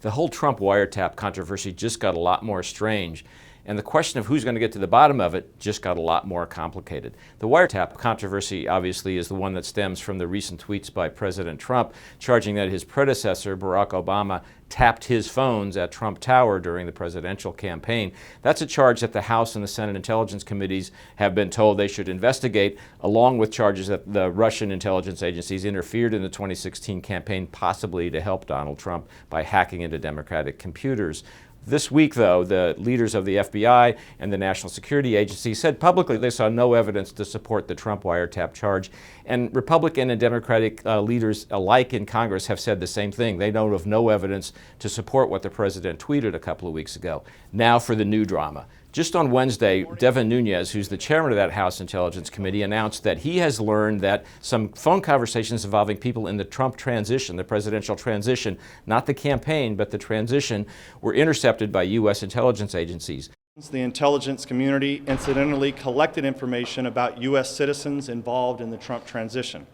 The whole Trump wiretap controversy just got a lot more strange, and the question of who's going to get to the bottom of it just got a lot more complicated. The wiretap controversy obviously is the one that stems from the recent tweets by President Trump charging that his predecessor, Barack Obama, tapped his phones at Trump Tower during the presidential campaign. That's a charge that the House and the Senate Intelligence Committees have been told they should investigate, along with charges that the Russian intelligence agencies interfered in the 2016 campaign, possibly to help Donald Trump by hacking into Democratic computers. This week, though, the leaders of the FBI and the National Security Agency said publicly they saw no evidence to support the Trump wiretap charge. And Republican and Democratic leaders alike in Congress have said the same thing. They know of no evidence to support what the president tweeted a couple of weeks ago. Now for the new drama. Just on Wednesday, Devin Nunes, who's the chairman of that House Intelligence Committee, announced that he has learned that some phone conversations involving people in the Trump transition, the presidential transition, not the campaign, but the transition, were intercepted by U.S. intelligence agencies. The intelligence community incidentally collected information about U.S. citizens involved in the Trump transition.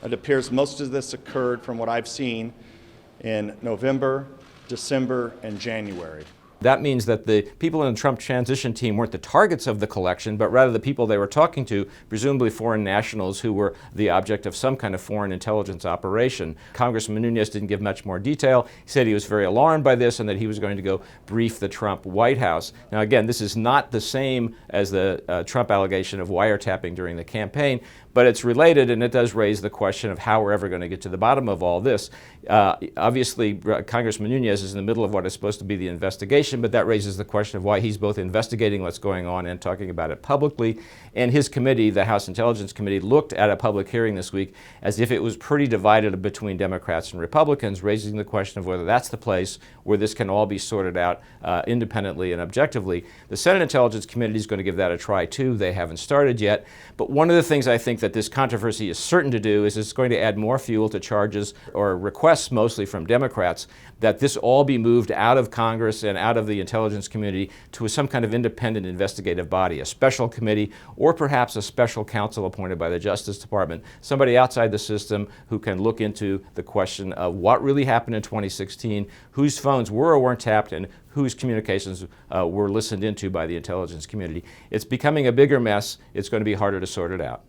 It appears most of this occurred, from what I've seen, in November, December, and January. That means that the people in the Trump transition team weren't the targets of the collection, but rather the people they were talking to, presumably foreign nationals who were the object of some kind of foreign intelligence operation. Congressman Nunes didn't give much more detail. He said he was very alarmed by this and that he was going to go brief the Trump White House. Now again, this is not the same as the Trump allegation of wiretapping during the campaign, but it's related, and it does raise the question of how we're ever going to get to the bottom of all this. Obviously, Congressman Nunes is in the middle of what is supposed to be the investigation, but that raises the question of why he's both investigating what's going on and talking about it publicly. And his committee, the House Intelligence Committee, looked at a public hearing this week as if it was pretty divided between Democrats and Republicans, raising the question of whether that's the place where this can all be sorted out independently and objectively. The Senate Intelligence Committee is going to give that a try too. They haven't started yet. But one of the things I think that this controversy is certain to do is it's going to add more fuel to charges or requests, mostly from Democrats, that this all be moved out of Congress and out of the intelligence community to some kind of independent investigative body, a special committee, or perhaps a special counsel appointed by the Justice Department, somebody outside the system who can look into the question of what really happened in 2016, whose phones were or weren't tapped, and whose communications were listened into by the intelligence community. It's becoming a bigger mess. It's going to be harder to sort it out.